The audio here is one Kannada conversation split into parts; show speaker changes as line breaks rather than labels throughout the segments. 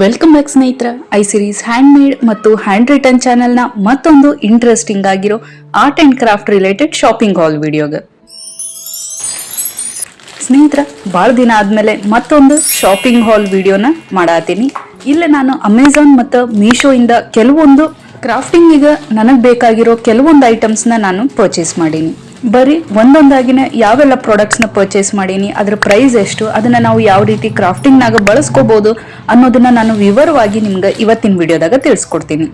ವೆಲ್ಕಮ್ ಬ್ಯಾಕ್ ಸ್ನೇಹಿತರ. ಐ ಸಿರೀಸ್ ಹ್ಯಾಂಡ್ ಮೇಡ್ ಮತ್ತು ಹ್ಯಾಂಡ್ ರಿಟರ್ನ್ ಚಾನೆಲ್ನ ಮತ್ತೊಂದು ಇಂಟ್ರೆಸ್ಟಿಂಗ್ ಆಗಿರೋ art and craft related shopping haul ವಿಡಿಯೋಗೆ ಸ್ನೇಹಿತರ, ಭಾಳ ದಿನ ಆದ್ಮೇಲೆ ಮತ್ತೊಂದು ಶಾಪಿಂಗ್ ಹಾಲ್ ವಿಡಿಯೋನ ಮಾಡಾತೀನಿ. ಇಲ್ಲೇ ನಾನು ಅಮೆಝಾನ್ ಮತ್ತು ಮೀಶೋ ಇಂದ ಕೆಲವೊಂದು ಕ್ರಾಫ್ಟಿಂಗಿಗೆ ನನಗೆ ಬೇಕಾಗಿರೋ ಕೆಲವೊಂದು ಐಟಮ್ಸ್ನ ನಾನು ಪರ್ಚೇಸ್ ಮಾಡೀನಿ. ಬರೀ ಒಂದೊಂದಾಗಿನ ಯಾವೆಲ್ಲ ಪ್ರಾಡಕ್ಟ್ಸ್ನ ಪರ್ಚೇಸ್ ಮಾಡೀನಿ, ಅದರ ಪ್ರೈಸ್ ಎಷ್ಟು, ಅದನ್ನ ನಾವು ಯಾವ ರೀತಿ ಕ್ರಾಫ್ಟಿಂಗ್ನಾಗ ಬಳಸ್ಕೋಬಹುದು ಅನ್ನೋದನ್ನ ನಾನು ವಿವರವಾಗಿ ನಿಮ್ಗೆ ಇವತ್ತಿನ ವಿಡಿಯೋದಾಗ ತಿಳಿಸ್ಕೊಡ್ತೀನಿ.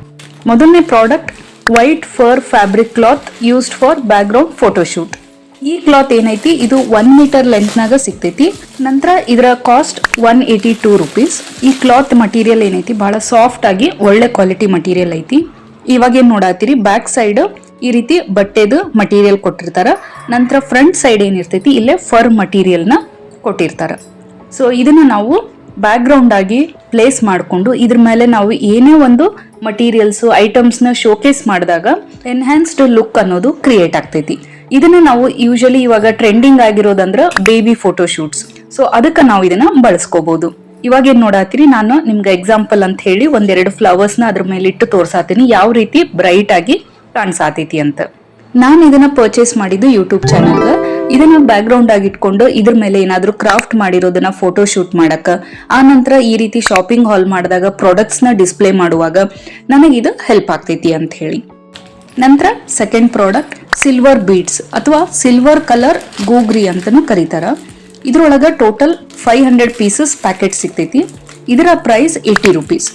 ಮೊದಲನೇ product white fur fabric cloth used for background photoshoot. ಈ ಕ್ಲಾತ್ ಏನೈತಿ ಇದು 1 ಮೀಟರ್ ಲೆಂತ್ನಾಗ ಸಿಗ್ತೈತಿ. ನಂತರ ಇದರ ಕಾಸ್ಟ್ 182 ರೂಪೀಸ್. ಈ ಕ್ಲಾತ್ ಮಟೀರಿಯಲ್ ಏನೈತಿ ಬಹಳ ಸಾಫ್ಟ್ ಆಗಿ ಒಳ್ಳೆ ಕ್ವಾಲಿಟಿ ಮಟೀರಿಯಲ್ ಐತಿ. ಇವಾಗ ಏನ್ ನೋಡಾತಿರಿ, ಬ್ಯಾಕ್ ಸೈಡ್ ಈ ರೀತಿ ಬಟ್ಟೆದು ಮಟೀರಿಯಲ್ ಕೊಟ್ಟಿರ್ತಾರ. ನಂತರ ಫ್ರಂಟ್ ಸೈಡ್ ಏನಿರ್ತೈತಿ ಇಲ್ಲೇ ಫರ್ ಮಟೀರಿಯಲ್ ನ ಕೊಟ್ಟಿರ್ತಾರ. ಸೊ ಇದನ್ನ ನಾವು ಬ್ಯಾಕ್ ಗ್ರೌಂಡ್ ಆಗಿ ಪ್ಲೇಸ್ ಮಾಡಿಕೊಂಡು ಇದ್ರ ಮೇಲೆ ನಾವು ಏನೇ ಒಂದು ಮಟೀರಿಯಲ್ಸ್ ಐಟಮ್ಸ್ ನ ಶೋಕೇಸ್ ಮಾಡಿದಾಗ ಎನ್ಹಾನ್ಸ್ಡ್ ಲುಕ್ ಅನ್ನೋದು ಕ್ರಿಯೇಟ್ ಆಗ್ತೈತಿ. ಇದನ್ನ ನಾವು ಯೂಶಲಿ ಇವಾಗ ಟ್ರೆಂಡಿಂಗ್ ಆಗಿರೋದಂದ್ರ ಬೇಬಿ ಫೋಟೋ ಶೂಟ್ಸ್. ಸೊ ಅದಕ್ಕೆ ನಾವು ಇದನ್ನ ಬಳಸ್ಕೋಬಹುದು. ಇವಾಗ ಏನ್ ನೋಡಾತಿರಿ, ನಾನು ನಿಮ್ಗೆ ಎಕ್ಸಾಂಪಲ್ ಅಂತ ಹೇಳಿ ಒಂದೆರಡು ಫ್ಲವರ್ಸ್ ನ ಅದ್ರ ಮೇಲೆ ಇಟ್ಟು ತೋರ್ಸಾತೀನಿ ಯಾವ ರೀತಿ ಬ್ರೈಟ್ ಆಗಿ ಕಾಣಿಸಾತೈತಿ ಅಂತ. ನಾನು ಇದನ್ನ ಪರ್ಚೇಸ್ ಮಾಡಿದ್ದು ಯೂಟ್ಯೂಬ್ ಚಾನಲ್. ಇದನ್ನ ಬ್ಯಾಕ್ ಗ್ರೌಂಡ್ ಆಗಿ ಇಟ್ಕೊಂಡು ಇದ್ರ ಮೇಲೆ ಏನಾದ್ರೂ ಕ್ರಾಫ್ಟ್ ಮಾಡಿರೋದನ್ನ ಫೋಟೋ ಶೂಟ್ ಮಾಡಕ, ಆ ನಂತರ ಈ ರೀತಿ ಶಾಪಿಂಗ್ ಹಾಲ್ ಮಾಡಿದಾಗ ಪ್ರಾಡಕ್ಟ್ಸ್ ನ ಡಿಸ್ಪ್ಲೇ ಮಾಡುವಾಗ ನನಗಿದು ಹೆಲ್ಪ್ ಆಗ್ತೈತಿ ಅಂತ ಹೇಳಿ. ನಂತರ ಸೆಕೆಂಡ್ ಪ್ರಾಡಕ್ಟ್ ಸಿಲ್ವರ್ ಬೀಡ್ಸ್ ಅಥವಾ ಸಿಲ್ವರ್ ಕಲರ್ ಗೂಗ್ರಿ ಅಂತಾನು ಕರೀತಾರ. ಇದ್ರೊಳಗ ಟೋಟಲ್ 500 ಪೀಸಸ್ ಪ್ಯಾಕೆಟ್ ಸಿಗ್ತೈತಿ. ಇದರ ಪ್ರೈಸ್ 80 ರೂಪೀಸ್.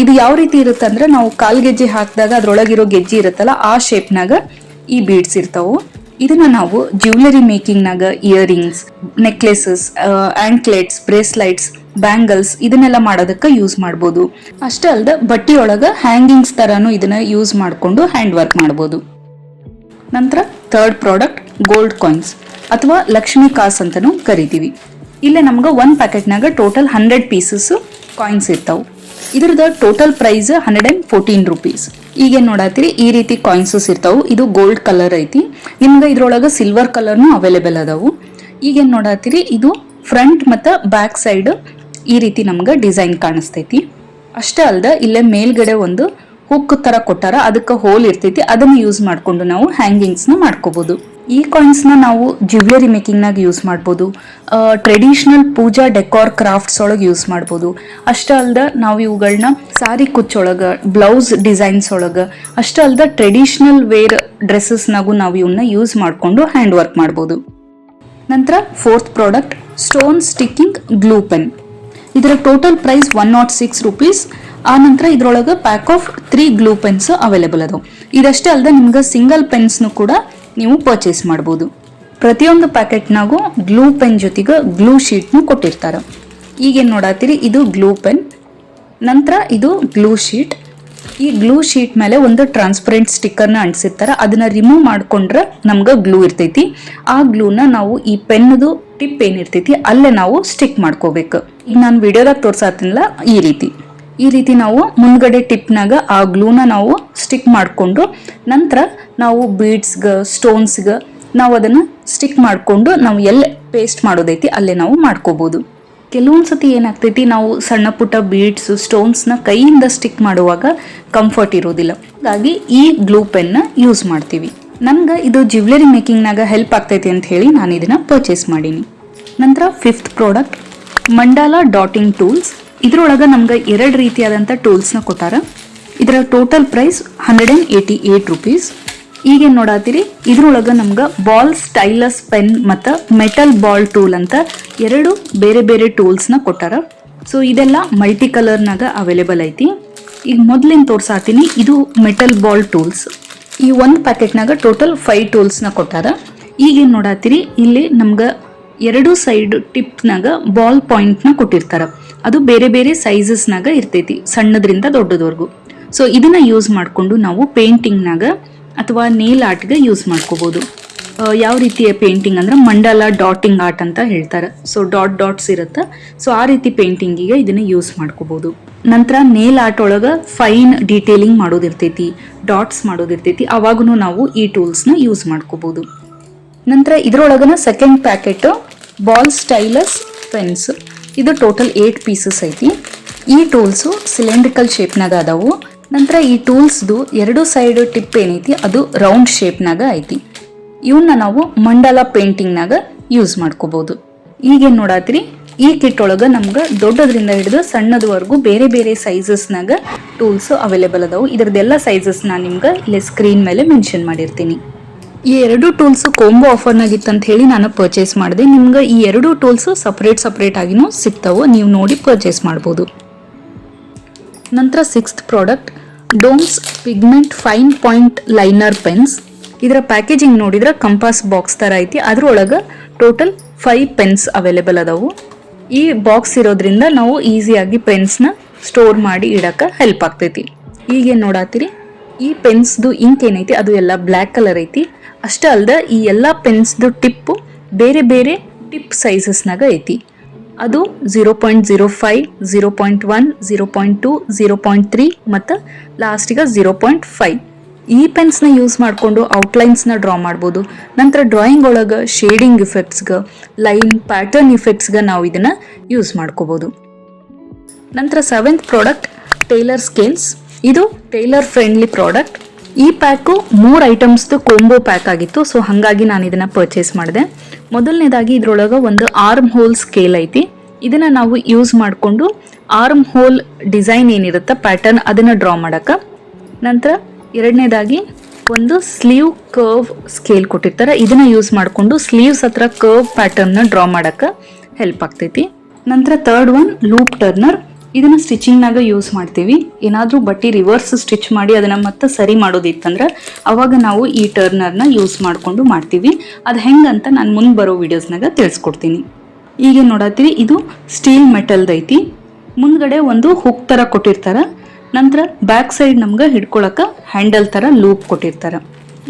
ಇದು ಯಾವ ರೀತಿ ಇರುತ್ತೆ ಅಂದ್ರೆ, ನಾವು ಕಾಲ್ ಗೆಜ್ಜೆ ಹಾಕಿದಾಗ ಅದ್ರೊಳಗಿರೋ ಗೆಜ್ಜೆ ಇರುತ್ತಲ್ಲ ಆ ಶೇಪ್ನಾಗ ಈ ಬೀಡ್ಸ್ ಇರ್ತಾವು. ಇದನ್ನ ನಾವು ಜ್ಯುವೆಲರಿ ಮೇಕಿಂಗ್ ನಾಗ ಇಯರಿಂಗ್ಸ್, ನೆಕ್ಲೆಸಸ್, ಆಂಕ್ಲೆಟ್ಸ್, ಬ್ರೇಸ್ಲೈಟ್ಸ್, ಬ್ಯಾಂಗಲ್ಸ್ ಇದನ್ನೆಲ್ಲ ಮಾಡೋದಕ್ಕೆ ಯೂಸ್ ಮಾಡ್ಬೋದು. ಅಷ್ಟೇ ಅಲ್ಲದೆ ಬಟ್ಟೆಯೊಳಗ ಹ್ಯಾಂಗಿಂಗ್ಸ್ ತರಾನು ಇದನ್ನ ಯೂಸ್ ಮಾಡಿಕೊಂಡು ಹ್ಯಾಂಡ್ ವರ್ಕ್ ಮಾಡ್ಬೋದು. ನಂತರ ಥರ್ಡ್ ಪ್ರಾಡಕ್ಟ್ ಗೋಲ್ಡ್ ಕಾಯಿನ್ಸ್ ಅಥವಾ ಲಕ್ಷ್ಮಿ ಕಾಸ್ ಅಂತಾನು ಕರಿತೀವಿ. ಇಲ್ಲೇ ನಮ್ಗೆ ಒಂದು ಪ್ಯಾಕೆಟ್ನಾಗ ಟೋಟಲ್ 100 ಪೀಸಸ್ ಕಾಯಿನ್ಸ್ ಇರ್ತಾವು. ಇದ್ರದ ಟೋಟಲ್ ಪ್ರೈಸ್ 114 ರೂಪೀಸ್. ಈಗ ನೋಡಾತಿರಿ ಈ ರೀತಿ ಕಾಯಿನ್ಸಸ್ ಇರ್ತಾವು. ಇದು ಗೋಲ್ಡ್ ಕಲರ್ ಐತಿ. ನಿಮ್ಗೆ ಇದ್ರೊಳಗ ಸಿಲ್ವರ್ ಕಲರ್ನು ಅವೈಲೇಬಲ್ ಅದಾವು. ಈಗ ನೋಡಾತಿರಿ ಇದು ಫ್ರಂಟ್ ಮತ್ತು ಬ್ಯಾಕ್ ಸೈಡ್ ಈ ರೀತಿ ನಮ್ಗೆ ಡಿಸೈನ್ ಕಾಣಿಸ್ತೈತಿ. ಅಷ್ಟೇ ಅಲ್ದ ಇಲ್ಲೇ ಮೇಲ್ಗಡೆ ಒಂದು ಹುಕ್ ತರ ಕೊಟ್ಟಾರ, ಅದಕ್ಕೆ ಹೋಲ್ ಇರ್ತೈತಿ. ಅದನ್ನ ಯೂಸ್ ಮಾಡ್ಕೊಂಡು ನಾವು ಹ್ಯಾಂಗಿಂಗ್ಸ್ ನ ಮಾಡ್ಕೋಬಹುದು. ಈ ಕಾಯಿನ್ಸ್ ನ ನಾವು ಜ್ಯುವೆಲರಿ ಮೇಕಿಂಗ್ ನಾಗ ಯೂಸ್ ಮಾಡ್ಬೋದು, ಟ್ರೆಡಿಷನಲ್ ಪೂಜಾ ಡೆಕೋರ್ ಕ್ರಾಫ್ಟ್ಸ್ ಒಳಗೆ ಯೂಸ್ ಮಾಡ್ಬೋದು. ಅಷ್ಟೇ ಅಲ್ದ ನಾವು ಇವುಗಳನ್ನ ಸಾರಿ ಕುಚ್ಚೊಳಗ, ಬ್ಲೌಸ್ ಡಿಸೈನ್ಸ್ ಒಳಗ, ಅಷ್ಟೇ ಅಲ್ದ ಟ್ರೆಡಿಷನಲ್ ವೇರ್ ಡ್ರೆಸ್ಸಸ್ ನಾಗೂ ನಾವು ಇವನ್ನ ಯೂಸ್ ಮಾಡ್ಕೊಂಡು ಹ್ಯಾಂಡ್ ವರ್ಕ್ ಮಾಡ್ಬೋದು. ನಂತರ fourth product stone sticking glue pen. ಇದರ ಟೋಟಲ್ ಪ್ರೈಸ್ 106 ರೂಪೀಸ್. ಆ ನಂತರ ಇದ್ರೊಳಗೆ pack of 3 glue pens available ಅದಾವ. ಇದಷ್ಟೇ ಅಲ್ಲದೆ ನಿಮ್ಗೆ ಸಿಂಗಲ್ ಪೆನ್ಸ್ನು ಕೂಡ ನೀವು ಪರ್ಚೇಸ್ ಮಾಡ್ಬೋದು. ಪ್ರತಿಯೊಂದು ಪ್ಯಾಕೆಟ್ನಾಗೂ ಗ್ಲೂ ಪೆನ್ ಜೊತೆಗೆ ಗ್ಲೂ ಶೀಟ್ನು ಕೊಟ್ಟಿರ್ತಾರ. ಈಗೇನು ನೋಡಾತಿರಿ, ಇದು ಗ್ಲೂ ಪೆನ್, ನಂತರ ಇದು ಗ್ಲೂ ಶೀಟ್. ಈ ಗ್ಲೂ ಶೀಟ್ ಮೇಲೆ ಒಂದು ಟ್ರಾನ್ಸ್ಪರೆಂಟ್ ಸ್ಟಿಕ್ಕರ್ನ ಅಂಟಿಸಿರ್ತಾರ. ಅದನ್ನ ರಿಮೂವ್ ಮಾಡ್ಕೊಂಡ್ರೆ ನಮ್ಗೆ ಗ್ಲೂ ಇರ್ತೈತಿ. ಆ ಗ್ಲೂನ ನಾವು ಈ ಪೆನ್ದು ಟಿಪ್ ಏನಿರ್ತೈತಿ ಅಲ್ಲೇ ನಾವು ಸ್ಟಿಕ್ ಮಾಡ್ಕೋಬೇಕು. ಈಗ ನಾನು ವಿಡಿಯೋದಾಗ ತೋರ್ಸಾತಿನಲ್ಲ ಈ ರೀತಿ ನಾವು ಮುಂದ್ಗಡೆ ಟಿಪ್ನಾಗ ಆ ಗ್ಲೂನ ನಾವು ಸ್ಟಿಕ್ ಮಾಡಿಕೊಂಡು ನಂತರ ನಾವು ಬೀಡ್ಸ್ಗೆ, ಸ್ಟೋನ್ಸ್ಗೆ ನಾವು ಅದನ್ನು ಸ್ಟಿಕ್ ಮಾಡಿಕೊಂಡು ನಾವು ಎಲ್ಲಿ ಪೇಸ್ಟ್ ಮಾಡೋದೈತಿ ಅಲ್ಲೇ ನಾವು ಮಾಡ್ಕೋಬೋದು. ಕೆಲವೊಂದ್ಸತಿ ಏನಾಗ್ತೈತಿ, ನಾವು ಸಣ್ಣ ಪುಟ್ಟ ಬೀಡ್ಸ್, ಸ್ಟೋನ್ಸ್ನ ಕೈಯಿಂದ ಸ್ಟಿಕ್ ಮಾಡುವಾಗ ಕಂಫರ್ಟ್ ಇರೋದಿಲ್ಲ. ಹಾಗಾಗಿ ಈ ಗ್ಲೂ ಪೆನ್ನ ಯೂಸ್ ಮಾಡ್ತೀವಿ. ನನ್ಗೆ ಇದು ಜ್ಯುವೆಲರಿ ಮೇಕಿಂಗ್ನಾಗ ಹೆಲ್ಪ್ ಆಗ್ತೈತಿ ಅಂತ ಹೇಳಿ ನಾನು ಇದನ್ನ ಪರ್ಚೇಸ್ ಮಾಡೀನಿ. ನಂತರ ಫಿಫ್ತ್ ಪ್ರಾಡಕ್ಟ್ ಮಂಡಾಲಾ ಡಾಟಿಂಗ್ ಟೂಲ್ಸ್. ಇದ್ರೊಳಗೆ ನಮ್ಗೆ 2 ರೀತಿಯಾದಂಥ ಟೂಲ್ಸ್ನ ಕೊಟ್ಟಾರ. ಇದರ ಟೋಟಲ್ ಪ್ರೈಸ್ 188 ರೂಪೀಸ್. ಈಗೇನು ನೋಡಾತಿರಿ, ಇದ್ರೊಳಗೆ ನಮ್ಗೆ ಬಾಲ್ ಸ್ಟೈಲಸ್ ಪೆನ್ ಮತ್ತು ಮೆಟಲ್ ಬಾಲ್ ಟೂಲ್ ಅಂತ 2 ಬೇರೆ ಬೇರೆ ಟೂಲ್ಸ್ನ ಕೊಟ್ಟಾರ. ಸೊ ಇದೆಲ್ಲ ಮಲ್ಟಿ ಕಲರ್ನಾಗ ಅವೈಲೇಬಲ್ ಐತಿ. ಈಗ ಮೊದಲೇನು ತೋರ್ಸಾತೀನಿ, ಇದು ಮೆಟಲ್ ಬಾಲ್ ಟೂಲ್ಸ್. ಈ ಒಂದು ಪ್ಯಾಕೆಟ್ನಾಗ ಟೋಟಲ್ 5 ಟೂಲ್ಸ್ನ ಕೊಟ್ಟಾರ. ಈಗೇನು ನೋಡಾತಿರಿ, ಇಲ್ಲಿ ನಮ್ಗೆ 2 ಸೈಡ್ ಟಿಪ್ನಾಗ ಬಾಲ್ ಪಾಯಿಂಟ್ನ ಕೊಟ್ಟಿರ್ತಾರ. ಅದು ಬೇರೆ ಬೇರೆ ಸೈಜಸ್ನಾಗ ಇರ್ತೈತಿ, ಸಣ್ಣದ್ರಿಂದ ದೊಡ್ಡದವರೆಗೂ. ಸೊ ಇದನ್ನ ಯೂಸ್ ಮಾಡಿಕೊಂಡು ನಾವು ಪೇಂಟಿಂಗ್ನಾಗ ಅಥವಾ ನೇಲ್ ಆರ್ಟ್ಗೆ ಯೂಸ್ ಮಾಡ್ಕೋಬಹುದು. ಯಾವ ರೀತಿಯ ಪೇಂಟಿಂಗ್ ಅಂದ್ರೆ ಮಂಡಲ ಡಾಟಿಂಗ್ ಆರ್ಟ್ ಅಂತ ಹೇಳ್ತಾರೆ. ಸೊ ಡಾಟ್ಸ್ ಇರುತ್ತೆ. ಸೊ ಆ ರೀತಿ ಪೇಂಟಿಂಗಿಗೆ ಇದನ್ನ ಯೂಸ್ ಮಾಡ್ಕೋಬಹುದು. ನಂತರ ನೇಲ್ ಆರ್ಟ್ ಒಳಗೆ ಫೈನ್ ಡೀಟೇಲಿಂಗ್ ಮಾಡೋದಿರ್ತೈತಿ, ಡಾಟ್ಸ್ ಮಾಡೋದಿರ್ತೈತಿ. ಅವಾಗೂ ನಾವು ಈ ಟೂಲ್ಸ್ನ ಯೂಸ್ ಮಾಡ್ಕೋಬಹುದು. ನಂತರ ಇದ್ರೊಳಗನ second packet ball stylus pens. ಇದು ಟೋಟಲ್ 8 ಪೀಸಸ್ ಐತಿ. ಈ ಟೂಲ್ಸು ಸಿಲಿಂಡ್ರಿಕಲ್ ಶೇಪ್ನಾಗ ಅದಾವು. ನಂತರ ಈ ಟೂಲ್ಸ್ದು 2 ಸೈಡ್ ಟಿಪ್ ಏನೈತಿ ಅದು ರೌಂಡ್ ಶೇಪ್ನಾಗ ಐತಿ. ಇವನ್ನ ನಾವು ಮಂಡಲ ಪೇಂಟಿಂಗ್ನಾಗ ಯೂಸ್ ಮಾಡ್ಕೋಬಹುದು. ಈಗೇನು ನೋಡಾತ್ರಿ, ಈ ಕಿಟ್ ಒಳಗೆ ನಮ್ಗೆ ದೊಡ್ಡದ್ರಿಂದ ಹಿಡಿದು ಸಣ್ಣದವರೆಗೂ ಬೇರೆ ಬೇರೆ ಸೈಜಸ್ನಾಗ ಟೂಲ್ಸ್ ಅವೈಲೇಬಲ್ ಅದಾವು. ಇದ್ರದ್ದೆಲ್ಲ ಸೈಜಸ್ ನಾನು ನಿಮ್ಗೆ ಇಲ್ಲಿ ಸ್ಕ್ರೀನ್ ಮೇಲೆ ಮೆನ್ಷನ್ ಮಾಡಿರ್ತೀನಿ. ಈ 2 ಟೂಲ್ಸ್ ಕಾಂಬೋ ಆಫರ್ನಾಗಿತ್ತಂತ ಹೇಳಿ ನಾನು ಪರ್ಚೇಸ್ ಮಾಡಿದೆ. ನಿಮ್ಗೆ ಈ 2 ಟೂಲ್ಸ್ ಸಪ್ರೇಟ್ ಆಗಿನೂ ಸಿಗ್ತಾವೆ, ನೀವು ನೋಡಿ ಪರ್ಚೇಸ್ ಮಾಡ್ಬೋದು. ನಂತರ 6th product Doms pigment fine point liner pens. ಇದರ ಪ್ಯಾಕೇಜಿಂಗ್ ನೋಡಿದ್ರೆ ಕಂಪಾಸ್ ಬಾಕ್ಸ್ ತರ ಐತಿ. ಅದ್ರೊಳಗೆ ಟೋಟಲ್ 5 ಪೆನ್ಸ್ ಅವೈಲೇಬಲ್ ಅದಾವು. ಈ ಬಾಕ್ಸ್ ಇರೋದ್ರಿಂದ ನಾವು ಈಸಿಯಾಗಿ ಪೆನ್ಸ್ನ ಸ್ಟೋರ್ ಮಾಡಿ ಇಡಕ್ಕೆ ಹೆಲ್ಪ್ ಆಗ್ತೈತಿ. ಈಗೇನು ನೋಡಾತೀರಿ, ಈ ಪೆನ್ಸ್ದು ಇಂಕ್ ಏನೈತಿ ಅದು ಎಲ್ಲ ಬ್ಲ್ಯಾಕ್ ಕಲರ್ ಐತಿ. ಅಷ್ಟೇ ಅಲ್ದ ಈ ಎಲ್ಲ ಪೆನ್ಸ್ದು ಟಿಪ್ಪು ಬೇರೆ ಬೇರೆ ಟಿಪ್ ಸೈಜಸ್ನಾಗ ಐತಿ. ಅದು 0.05, 0.1, 0.2, 0.3 ಮತ್ತು ಲಾಸ್ಟಿಗೆ 0.5. ಈ ಪೆನ್ಸ್ನ ಯೂಸ್ ಮಾಡಿಕೊಂಡು ಔಟ್ಲೈನ್ಸ್ನ ಡ್ರಾ ಮಾಡ್ಬೋದು. ನಂತರ ಡ್ರಾಯಿಂಗ್ ಒಳಗೆ ಶೇಡಿಂಗ್ ಇಫೆಕ್ಟ್ಸ್ಗೆ, ಲೈನ್ ಪ್ಯಾಟರ್ನ್ ಇಫೆಕ್ಟ್ಸ್ಗೆ ನಾವು ಇದನ್ನು ಯೂಸ್ ಮಾಡ್ಕೋಬೋದು. ನಂತರ 7th ಪ್ರಾಡಕ್ಟ್ ಟೇಲರ್ ಸ್ಕೇಲ್ಸ್. ಇದು ಟೇಲರ್ ಫ್ರೆಂಡ್ಲಿ ಪ್ರಾಡಕ್ಟ್. ಈ ಪ್ಯಾಕು 3 ಐಟಮ್ಸ್ದು ಕಾಂಬೋ ಪ್ಯಾಕ್ ಆಗಿತ್ತು. ಸೊ ಹಾಗಾಗಿ ನಾನು ಇದನ್ನು ಪರ್ಚೇಸ್ ಮಾಡಿದೆ. ಮೊದಲನೇದಾಗಿ ಇದ್ರೊಳಗೆ ಒಂದು ಆರ್ಮ್ ಹೋಲ್ ಸ್ಕೇಲ್ ಐತಿ. ಇದನ್ನು ನಾವು ಯೂಸ್ ಮಾಡಿಕೊಂಡು ಆರ್ಮ್ ಹೋಲ್ ಡಿಸೈನ್ ಏನಿರುತ್ತೆ ಪ್ಯಾಟರ್ನ್ ಅದನ್ನು ಡ್ರಾ ಮಾಡೋಕ್ಕೆ. ನಂತರ ಎರಡನೇದಾಗಿ ಒಂದು ಸ್ಲೀವ್ ಕರ್ವ್ ಸ್ಕೇಲ್ ಕೊಟ್ಟಿರ್ತಾರೆ. ಇದನ್ನು ಯೂಸ್ ಮಾಡಿಕೊಂಡು ಸ್ಲೀವ್ಸ್ ಹತ್ರ ಕರ್ವ್ ಪ್ಯಾಟರ್ನ್ನ ಡ್ರಾ ಮಾಡೋಕ್ಕೆ ಹೆಲ್ಪ್ ಆಗ್ತೈತಿ. ನಂತರ 3rd ಒನ್ ಲೂಪ್ ಟರ್ನರ್. ಇದನ್ನು ಸ್ಟಿಚಿಂಗ್ನಾಗ ಯೂಸ್ ಮಾಡ್ತೀವಿ. ಏನಾದರೂ ಬಟ್ಟೆ ರಿವರ್ಸ್ ಸ್ಟಿಚ್ ಮಾಡಿ ಅದನ್ನು ಮತ್ತೆ ಸರಿ ಮಾಡೋದಿತ್ತಂದ್ರೆ ಅವಾಗ ನಾವು ಈ ಟರ್ನರ್ನ ಯೂಸ್ ಮಾಡಿಕೊಂಡು ಮಾಡ್ತೀವಿ. ಅದು ಹೆಂಗಂತ ನಾನು ಮುಂದೆ ಬರೋ ವಿಡಿಯೋಸ್ನಾಗ ತಿಳಿಸ್ಕೊಡ್ತೀನಿ. ಈಗ ನೋಡತ್ತೀವಿ, ಇದು ಸ್ಟೀಲ್ ಮೆಟಲ್ದು ಐತಿ. ಮುಂದ್ಗಡೆ ಒಂದು ಹುಕ್ ಥರ ಕೊಟ್ಟಿರ್ತಾರೆ. ನಂತರ ಬ್ಯಾಕ್ ಸೈಡ್ ನಮ್ಗೆ ಹಿಡ್ಕೊಳಕ್ಕೆ ಹ್ಯಾಂಡಲ್ ಥರ ಲೂಪ್ ಕೊಟ್ಟಿರ್ತಾರೆ.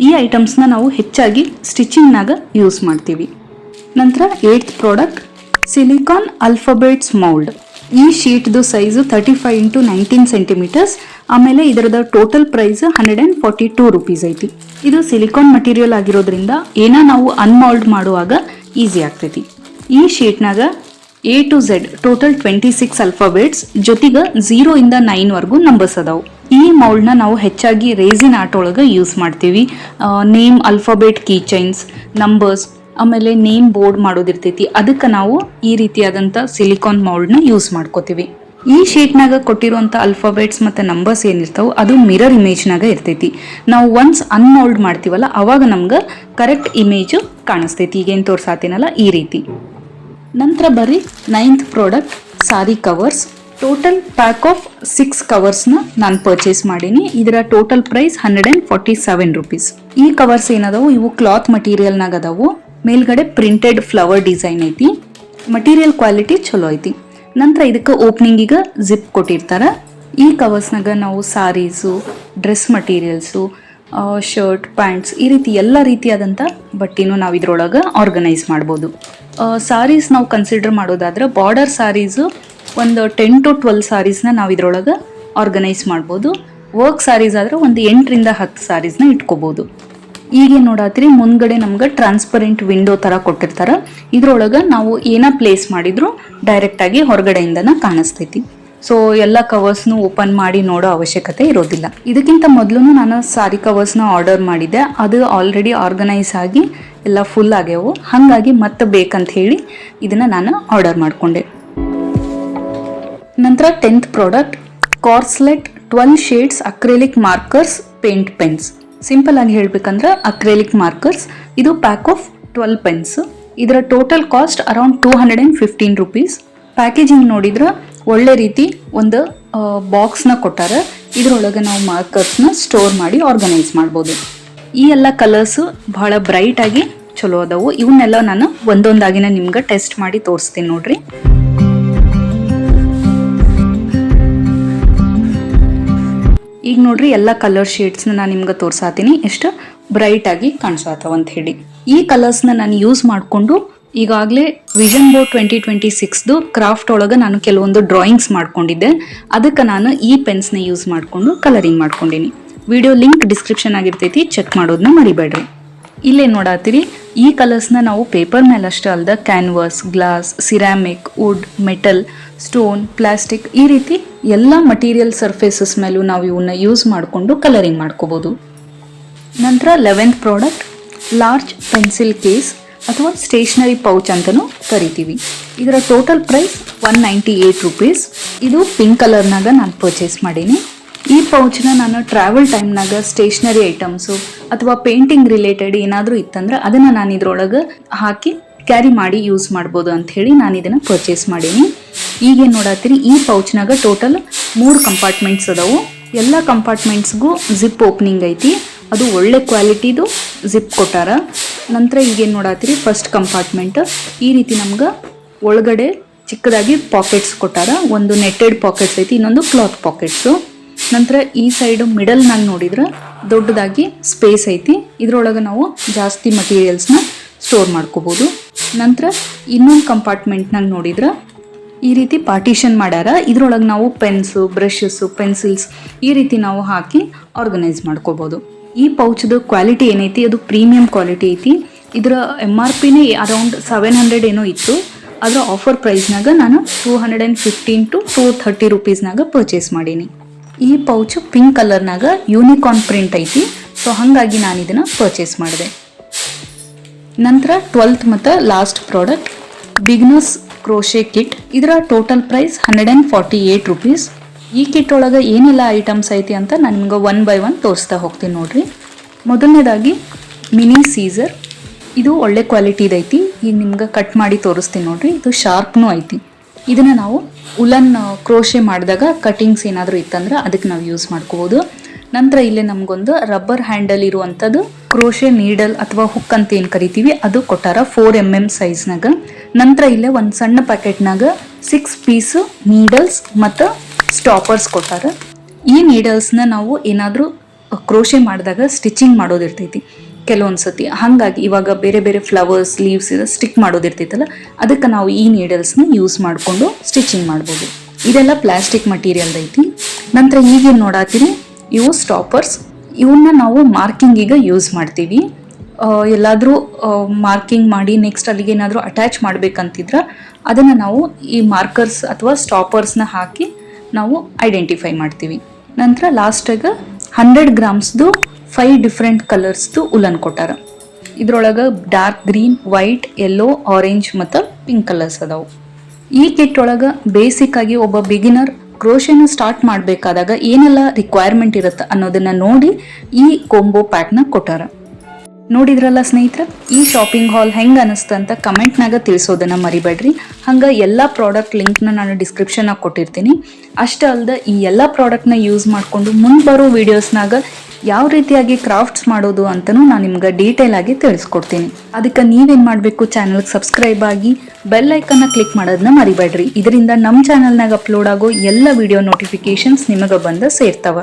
ಈ ಐಟಮ್ಸ್ನ ನಾವು ಹೆಚ್ಚಾಗಿ ಸ್ಟಿಚಿಂಗ್ನಾಗ ಯೂಸ್ ಮಾಡ್ತೀವಿ. ನಂತರ 8th product silicon alphabets mould. ಈ ಶೀಟ್ದು ಸೈಜು 35 × 19 ಸೆಂಟಿಮೀಟರ್ಸ್. ಆಮೇಲೆ ಇದರದ ಟೋಟಲ್ ಪ್ರೈಸ್ 142 ರುಪೀಸ್ ಐತಿ. ಇದು ಸಿಲಿಕಾನ್ ಮಟೀರಿಯಲ್ ಆಗಿರೋದ್ರಿಂದ ನಾವು ಅನ್ಮೌಲ್ಡ್ ಮಾಡುವಾಗ ಈಸಿ ಆಗ್ತೈತಿ. ಈ ಶೀಟ್ನಾಗ A to Z total 26 alphabets ಜೊತೆಗೆ 0 ಇಂದ 9 ವರೆಗೂ ನಂಬರ್ಸ್ ಅದಾವು. ಈ ಮೌಲ್ಡ್ನ ನಾವು ಹೆಚ್ಚಾಗಿ ರೇಸಿನ್ ಆರ್ಟ್ ಒಳಗೆ ಯೂಸ್ ಮಾಡ್ತೀವಿ. Name alphabet key chains, numbers, ಆಮೇಲೆ ನೇಮ್ ಬೋರ್ಡ್ ಮಾಡೋದಿರ್ತೈತಿ. ಅದಕ್ಕೆ ನಾವು ಈ ರೀತಿಯಾದಂಥ ಸಿಲಿಕಾನ್ ಮೌಲ್ಡ್ನ ಯೂಸ್ ಮಾಡ್ಕೋತೀವಿ. ಈ ಶೀಟ್ನಾಗ ಕೊಟ್ಟಿರುವಂಥ ಅಲ್ಫಾಬೆಟ್ಸ್ ಮತ್ತು ನಂಬರ್ಸ್ ಏನಿರ್ತಾವೆ ಅದು ಮಿರರ್ ಇಮೇಜ್ನಾಗ ಇರ್ತೈತಿ. ನಾವು ಒನ್ಸ್ ಅನ್ಮೌಲ್ಡ್ ಮಾಡ್ತೀವಲ್ಲ ಅವಾಗ ನಮ್ಗೆ ಕರೆಕ್ಟ್ ಇಮೇಜು ಕಾಣಿಸ್ತೈತಿ. ಈಗೇನು ತೋರ್ಸಾತೀನಲ್ಲ ಈ ರೀತಿ. ನಂತರ ಬರೀ 9th product sorry covers. Total pack of 6 ಕವರ್ಸ್ನ ನಾನು ಪರ್ಚೇಸ್ ಮಾಡೀನಿ. ಇದರ ಟೋಟಲ್ ಪ್ರೈಸ್ 147 ರುಪೀಸ್. ಈ ಕವರ್ಸ್ ಏನದಾವು ಇವು ಕ್ಲಾತ್ ಮಟೀರಿಯಲ್ನಾಗ ಅದಾವು. ಮೇಲ್ಗಡೆ ಪ್ರಿಂಟೆಡ್ ಫ್ಲವರ್ ಡಿಸೈನ್ ಐತಿ. ಮಟೀರಿಯಲ್ ಕ್ವಾಲಿಟಿ ಚಲೋ ಐತಿ. ನಂತರ ಇದಕ್ಕೆ ಓಪನಿಂಗಿಗೆ ಜಿಪ್ ಕೊಟ್ಟಿರ್ತಾರೆ. ಈ ಕವರ್ಸ್ನಾಗ ನಾವು ಸಾರೀಸು, ಡ್ರೆಸ್ ಮಟೀರಿಯಲ್ಸು, ಶರ್ಟ್, ಪ್ಯಾಂಟ್ಸ್ ಈ ರೀತಿ ಎಲ್ಲ ರೀತಿಯಾದಂಥ ಬಟ್ಟೆನೂ ನಾವು ಇದ್ರೊಳಗೆ ಆರ್ಗನೈಸ್ ಮಾಡ್ಬೋದು. ಸಾರೀಸ್ ನಾವು ಕನ್ಸಿಡರ್ ಮಾಡೋದಾದ್ರೆ ಬಾರ್ಡರ್ ಸಾರೀಸು ಒಂದು 10 to 12 ಸಾರೀಸ್ನ ನಾವು ಇದ್ರೊಳಗೆ ಆರ್ಗನೈಸ್ ಮಾಡ್ಬೋದು. ವರ್ಕ್ ಸಾರೀಸ್ ಆದರೆ ಒಂದು 8 ರಿಂದ 10 ಸಾರೀಸ್ನ ಇಟ್ಕೋಬೋದು. ಈಗೇನು ನೋಡತ್ರಿ, ಮುಂದ್ಗಡೆ ನಮ್ಗೆ ಟ್ರಾನ್ಸ್ಪರೆಂಟ್ ವಿಂಡೋ ಥರ ಕೊಟ್ಟಿರ್ತಾರೆ. ಇದ್ರೊಳಗೆ ನಾವು ಏನ ಪ್ಲೇಸ್ ಮಾಡಿದ್ರು ಡೈರೆಕ್ಟಾಗಿ ಹೊರಗಡೆಯಿಂದನ ಕಾಣಿಸ್ತೈತಿ. ಸೊ ಎಲ್ಲ ಕವರ್ಸ್ನು ಓಪನ್ ಮಾಡಿ ನೋಡೋ ಅವಶ್ಯಕತೆ ಇರೋದಿಲ್ಲ. ಇದಕ್ಕಿಂತ ಮೊದಲು ನಾನು ಸಾರಿ ಕವರ್ಸ್ನ ಆರ್ಡರ್ ಮಾಡಿದ್ದೆ. ಅದು ಆಲ್ರೆಡಿ ಆರ್ಗನೈಸ್ ಆಗಿ ಎಲ್ಲ ಫುಲ್ ಆಗ್ಯಾವು. ಹಾಗಾಗಿ ಮತ್ತೆ ಬೇಕಂತ ಹೇಳಿ ಇದನ್ನು ನಾನು ಆರ್ಡರ್ ಮಾಡಿಕೊಂಡೆ. ನಂತರ 10th ಪ್ರಾಡಕ್ಟ್ ಕಾರ್ಸ್ಲೆಟ್ 12 shades acrylic markers paint pens. Simple ಆಗಿ ಹೇಳ್ಬೇಕಂದ್ರೆ ಅಕ್ರೆಲಿಕ್ ಮಾರ್ಕರ್ಸ್. ಇದು ಪ್ಯಾಕ್ ಆಫ್ 12 ಪೆನ್ಸ್. ಇದರ total cost around 215 rupees. Packaging ನೋಡಿದ್ರೆ ಒಳ್ಳೆ ರೀತಿ ಒಂದು ಬಾಕ್ಸ್ನ ಕೊಟ್ಟಾರೆ. ಇದರೊಳಗೆ ನಾವು ಮಾರ್ಕರ್ಸ್ನ ಸ್ಟೋರ್ ಮಾಡಿ ಆರ್ಗನೈಸ್ ಮಾಡ್ಬೋದು. ಈ ಎಲ್ಲ ಕಲರ್ಸು ಬಹಳ ಬ್ರೈಟ್ ಆಗಿ ಚಲೋ ಅದಾವು. ಇವನ್ನೆಲ್ಲ ನಾನು ಒಂದೊಂದಾಗಿನ ನಿಮ್ಗೆ ಟೆಸ್ಟ್ ಮಾಡಿ ತೋರಿಸ್ತೀನಿ ನೋಡ್ರಿ. ಈಗ ನೋಡ್ರಿ ಎಲ್ಲ ಕಲರ್ ಶೇಡ್ಸ್ನ ನಾನು ನಿಮ್ಗೆ ತೋರ್ಸಾತೀನಿ ಎಷ್ಟು ಬ್ರೈಟ್ ಆಗಿ ಕಾಣಿಸತ್ತವ ಅಂತ ಹೇಳಿ. ಈ ಕಲರ್ಸ್ನ ನಾನು ಯೂಸ್ ಮಾಡಿಕೊಂಡು ಈಗಾಗಲೇ ವಿಷನ್ ಬೋರ್ಡ್ 2026ದು ಕ್ರಾಫ್ಟ್ ಒಳಗೆ ನಾನು ಕೆಲವೊಂದು ಡ್ರಾಯಿಂಗ್ಸ್ ಮಾಡ್ಕೊಂಡಿದ್ದೆ. ಅದಕ್ಕೆ ನಾನು ಈ ಪೆನ್ಸ್ನ ಯೂಸ್ ಮಾಡಿಕೊಂಡು ಕಲರಿಂಗ್ ಮಾಡ್ಕೊಂಡಿನಿ. ವಿಡಿಯೋ ಲಿಂಕ್ ಡಿಸ್ಕ್ರಿಪ್ಷನ್ ಆಗಿರ್ತೈತಿ, ಚೆಕ್ ಮಾಡೋದನ್ನ ಮರಿಬೇಡ್ರಿ. ಇಲ್ಲೇ ನೋಡಾತೀರಿ, ಈ ಕಲರ್ಸ್ನ ನಾವು ಪೇಪರ್ ಮೇಲೆ ಅಷ್ಟೇ ಅಲ್ದ canvas, glass, ceramic, wood, metal stone, plastic ಈ ರೀತಿ ಎಲ್ಲ ಮಟೀರಿಯಲ್ ಸರ್ಫೇಸಸ್ ಮೇಲೂ ನಾವು ಇವನ್ನ ಯೂಸ್ ಮಾಡಿಕೊಂಡು ಕಲರಿಂಗ್ ಮಾಡ್ಕೋಬೋದು. ನಂತರ 11th product large pencil case ಅಥವಾ ಸ್ಟೇಷನರಿ ಪೌಚ್ ಅಂತಲೂ ಕರಿತೀವಿ. ಇದರ ಟೋಟಲ್ ಪ್ರೈಸ್ 198 ರುಪೀಸ್. ಇದು ಪಿಂಕ್ ಕಲರ್ನಾಗ ನಾನು ಪರ್ಚೇಸ್ ಮಾಡೀನಿ. ಈ ಪೌಚ್ನ ನಾನು ಟ್ರಾವೆಲ್ ಟೈಮ್ನಾಗ ಸ್ಟೇಷನರಿ ಐಟಮ್ಸು ಅಥವಾ ಪೇಂಟಿಂಗ್ ರಿಲೇಟೆಡ್ ಏನಾದರೂ ಇತ್ತಂದ್ರೆ ಅದನ್ನು ನಾನು ಇದ್ರೊಳಗೆ ಹಾಕಿ ಕ್ಯಾರಿ ಮಾಡಿ ಯೂಸ್ ಮಾಡ್ಬೋದು ಅಂತ ಹೇಳಿ ನಾನು ಇದನ್ನು ಪರ್ಚೇಸ್ ಮಾಡೀನಿ. ಈಗೇನು ನೋಡತ್ತೀರಿ, ಈ ಪೌಚ್ನಾಗ ಟೋಟಲ್ 3 ಕಂಪಾರ್ಟ್ಮೆಂಟ್ಸ್ ಅದಾವು. ಎಲ್ಲ ಕಂಪಾರ್ಟ್ಮೆಂಟ್ಸ್ಗೂ ಜಿಪ್ ಓಪನಿಂಗ್ ಐತಿ. ಅದು ಒಳ್ಳೆ ಕ್ವಾಲಿಟಿದು ಜಿಪ್ ಕೊಟ್ಟಾರ. ನಂತರ ಈಗೇನು ನೋಡತ್ತೀರಿ, ಫಸ್ಟ್ ಕಂಪಾರ್ಟ್ಮೆಂಟ್ ಈ ರೀತಿ ನಮ್ಗೆ ಒಳಗಡೆ ಚಿಕ್ಕದಾಗಿ ಪಾಕೆಟ್ಸ್ ಕೊಟ್ಟಾರ. ಒಂದು ನೆಟ್ಟೆಡ್ ಪಾಕೆಟ್ಸ್ ಐತಿ, ಇನ್ನೊಂದು ಕ್ಲಾತ್ ಪಾಕೆಟ್ಸು. ನಂತರ ಈ ಸೈಡು ಮಿಡಲ್ನಾಗ ನೋಡಿದ್ರೆ ದೊಡ್ಡದಾಗಿ ಸ್ಪೇಸ್ ಐತಿ. ಇದ್ರೊಳಗೆ ನಾವು ಜಾಸ್ತಿ ಮಟೀರಿಯಲ್ಸ್ನ ಸ್ಟೋರ್ ಮಾಡ್ಕೋಬೋದು. ನಂತರ ಇನ್ನೊಂದು ಕಂಪಾರ್ಟ್ಮೆಂಟ್ನಾಗ ನೋಡಿದ್ರೆ ಈ ರೀತಿ ಪಾರ್ಟಿಷನ್ ಮಾಡ್ಯಾರ. ಇದ್ರೊಳಗೆ ನಾವು ಪೆನ್ಸು, ಬ್ರಷಸ್ಸು, ಪೆನ್ಸಿಲ್ಸ್ ಈ ರೀತಿ ನಾವು ಹಾಕಿ ಆರ್ಗನೈಸ್ ಮಾಡ್ಕೋಬೋದು. ಈ ಪೌಚ್ದು ಕ್ವಾಲಿಟಿ ಏನೈತಿ ಅದು ಪ್ರೀಮಿಯಂ ಕ್ವಾಲಿಟಿ ಐತಿ. ಇದರ MRPನೇ ಅರೌಂಡ್ 700 ಏನೋ ಇತ್ತು. ಅದರ ಆಫರ್ ಪ್ರೈಸ್ನಾಗ ನಾನು 215 to 230 ರುಪೀಸ್ನಾಗ ಪರ್ಚೇಸ್ ಮಾಡೀನಿ. ಈ ಪೌಚ್ ಪಿಂಕ್ ಕಲರ್ನಾಗ ಯೂನಿಕಾರ್ನ್ ಪ್ರಿಂಟ್ ಐತಿ. ಸೊ ಹಾಗಾಗಿ ನಾನು ಇದನ್ನು ಪರ್ಚೇಸ್ ಮಾಡಿದೆ. ನಂತರ 12th ಮತ್ತು last product beginners crochet kit. ಇದರ ಟೋಟಲ್ ಪ್ರೈಸ್ 148 ರುಪೀಸ್. ಈ ಕಿಟ್ ಒಳಗೆ ಏನೆಲ್ಲ ಐಟಮ್ಸ್ ಐತಿ ಅಂತ ನಾನು ನಿಮ್ಗೆ 1 by 1 ತೋರಿಸ್ತಾ ಹೋಗ್ತೀನಿ ನೋಡ್ರಿ. ಮೊದಲನೇದಾಗಿ ಮಿನಿ ಸೀಸರ್. ಇದು ಒಳ್ಳೆ ಕ್ವಾಲಿಟಿದೈತಿ. ಈಗ ನಿಮ್ಗೆ ಕಟ್ ಮಾಡಿ ತೋರಿಸ್ತೀನಿ ನೋಡ್ರಿ. ಇದು ಶಾರ್ಪ್ನೂ ಐತಿ. ಇದನ್ನು ನಾವು ಉಲನ್ ಕ್ರೋಶೆ ಮಾಡಿದಾಗ ಕಟಿಂಗ್ಸ್ ಏನಾದರೂ ಇತ್ತಂದ್ರೆ ಅದಕ್ಕೆ ನಾವು ಯೂಸ್ ಮಾಡ್ಕೋಬೋದು. ನಂತರ ಇಲ್ಲೇ ನಮಗೊಂದು ರಬ್ಬರ್ ಹ್ಯಾಂಡಲ್ ಇರುವಂಥದ್ದು ಕ್ರೋಶೆ ನೀಡಲ್ ಅಥವಾ ಹುಕ್ ಅಂತ ಏನು ಕರಿತೀವಿ ಅದು ಕೊಟ್ಟಾರ 4 mm ಸೈಜ್ನಾಗ. ನಂತರ ಇಲ್ಲೇ ಒಂದು ಸಣ್ಣ ಪ್ಯಾಕೆಟ್ನಾಗ 6 ಪೀಸು ನೀಡಲ್ಸ್ ಮತ್ತು ಸ್ಟಾಪರ್ಸ್ ಕೊಟ್ಟಾರ. ಈ ನೀಡಲ್ಸ್ನ ನಾವು ಏನಾದರೂ ಕ್ರೋಶೆ ಮಾಡಿದಾಗ ಸ್ಟಿಚಿಂಗ್ ಮಾಡೋದಿರ್ತೈತಿ ಕೆಲವೊಂದು ಸತಿ. ಹಾಗಾಗಿ ಇವಾಗ ಬೇರೆ ಬೇರೆ ಫ್ಲವರ್ಸ್, ಲೀವ್ಸ್ ಸ್ಟಿಕ್ ಮಾಡೋದಿರ್ತೈತಲ್ಲ, ಅದಕ್ಕೆ ನಾವು ಈ ನೀಡಲ್ಸ್ನ ಯೂಸ್ ಮಾಡಿಕೊಂಡು ಸ್ಟಿಚಿಂಗ್ ಮಾಡ್ಬೋದು. ಇದೆಲ್ಲ ಪ್ಲಾಸ್ಟಿಕ್ ಮಟೀರಿಯಲ್ ಐತಿ. ನಂತರ ಈಗೇನು ನೋಡಾತೀರಿ, ಇವು ಸ್ಟಾಪರ್ಸ್. ಇವನ್ನ ನಾವು ಮಾರ್ಕಿಂಗಿಗೆ ಯೂಸ್ ಮಾಡ್ತೀವಿ. ಎಲ್ಲಾದರೂ ಮಾರ್ಕಿಂಗ್ ಮಾಡಿ ನೆಕ್ಸ್ಟ್ ಅಲ್ಲಿಗೆ ಏನಾದರೂ ಅಟ್ಯಾಚ್ ಮಾಡಬೇಕಂತಿದ್ರೆ ಅದನ್ನು ನಾವು ಈ ಮಾರ್ಕರ್ಸ್ ಅಥವಾ ಸ್ಟಾಪರ್ಸ್ನ ಹಾಕಿ ನಾವು ಐಡೆಂಟಿಫೈ ಮಾಡ್ತೀವಿ. ನಂತರ ಲಾಸ್ಟಾಗ 100 ಗ್ರಾಮ್ಸ್ದು 5 ಡಿಫ್ರೆಂಟ್ ಕಲರ್ಸ್ದು ಉಲನ್ ಕೊಟ್ಟಾರ. ಇದ್ರೊಳಗೆ dark green, white, yellow, orange ಮತ್ತು ಪಿಂಕ್ ಕಲರ್ಸ್ ಅದಾವು. ಈ ಕಿಟ್ ಒಳಗೆ ಬೇಸಿಕ್ ಆಗಿ ಒಬ್ಬ ಬಿಗಿನರ್ ಕ್ರೋಶೆನ ಸ್ಟಾರ್ಟ್ ಮಾಡಬೇಕಾದಾಗ ಏನೆಲ್ಲ ರಿಕ್ವೈರ್ಮೆಂಟ್ ಇರುತ್ತೆ ಅನ್ನೋದನ್ನ ನೋಡಿ ಈ ಕೊಂಬೋ ಪ್ಯಾಕ್ನ ಕೊಟ್ಟಾರ. ನೋಡಿದ್ರಲ್ಲ ಸ್ನೇಹಿತರೆ, ಈ ಶಾಪಿಂಗ್ ಹಾಲ್ ಹೆಂಗೆ ಅನಿಸ್ತು ಅಂತ ಕಮೆಂಟ್ನಾಗ ತಿಳಿಸೋದನ್ನ ಮರಿಬೇಡ್ರಿ. ಹಂಗೆ ಎಲ್ಲ ಪ್ರಾಡಕ್ಟ್ ಲಿಂಕ್ನ ನಾನು ಡಿಸ್ಕ್ರಿಪ್ಷನ್ನಾಗ ಕೊಟ್ಟಿರ್ತೀನಿ. ಅಷ್ಟೇ ಅಲ್ಲದೆ ಈ ಎಲ್ಲ ಪ್ರಾಡಕ್ಟ್ನ ಯೂಸ್ ಮಾಡಿಕೊಂಡು ಮುಂದೆ ಬರೋ ವೀಡಿಯೋಸ್ನಾಗ ಯಾವ ರೀತಿಯಾಗಿ ಕ್ರಾಫ್ಟ್ಸ್ ಮಾಡೋದು ಅಂತಲೂ ನಾನು ನಿಮ್ಗೆ ಡೀಟೇಲ್ ಆಗಿ ತಿಳಿಸ್ಕೊಡ್ತೀನಿ. ಅದಕ್ಕೆ ನೀವೇನು ಮಾಡಬೇಕು, ಚಾನಲ್ಗೆ ಸಬ್ಸ್ಕ್ರೈಬ್ ಆಗಿ ಬೆಲ್ ಐಕನ್ನ ಕ್ಲಿಕ್ ಮಾಡೋದನ್ನ ಮರಿಬೇಡ್ರಿ. ಇದರಿಂದ ನಮ್ಮ ಚಾನಲ್ನಾಗ ಅಪ್ಲೋಡ್ ಆಗೋ ಎಲ್ಲ ವಿಡಿಯೋ ನೋಟಿಫಿಕೇಶನ್ಸ್ ನಿಮಗೆ ಬಂದು ಸೇರ್ತಾವ.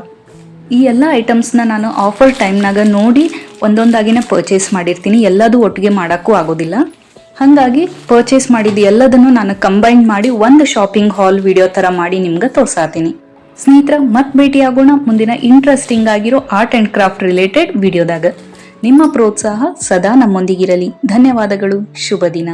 ಈ ಎಲ್ಲ ಐಟಮ್ಸ್ನ ನಾನು ಆಫರ್ ಟೈಮ್ನಾಗ ನೋಡಿ ಒಂದೊಂದಾಗಿನೇ ಪರ್ಚೇಸ್ ಮಾಡಿರ್ತೀನಿ. ಎಲ್ಲದೂ ಒಟ್ಟಿಗೆ ಮಾಡೋಕ್ಕೂ ಆಗೋದಿಲ್ಲ. ಹಾಗಾಗಿ ಪರ್ಚೇಸ್ ಮಾಡಿದ್ದು ಎಲ್ಲದನ್ನು ನಾನು ಕಂಬೈನ್ ಮಾಡಿ ಒಂದು ಶಾಪಿಂಗ್ ಹಾಲ್ ವಿಡಿಯೋ ಥರ ಮಾಡಿ ನಿಮ್ಗೆ ತೋರ್ಸಾತೀನಿ. ಸ್ನೇಹಿತರ, ಮತ್ತೆ ಭೇಟಿಯಾಗೋಣ ಮುಂದಿನ ಇಂಟ್ರೆಸ್ಟಿಂಗ್ ಆಗಿರೋ ಆರ್ಟ್ ಆ್ಯಂಡ್ ಕ್ರಾಫ್ಟ್ ರಿಲೇಟೆಡ್ ವಿಡಿಯೋದಾಗ. ನಿಮ್ಮ ಪ್ರೋತ್ಸಾಹ ಸದಾ ನಮ್ಮೊಂದಿಗಿರಲಿ. ಧನ್ಯವಾದಗಳು. ಶುಭ ದಿನ.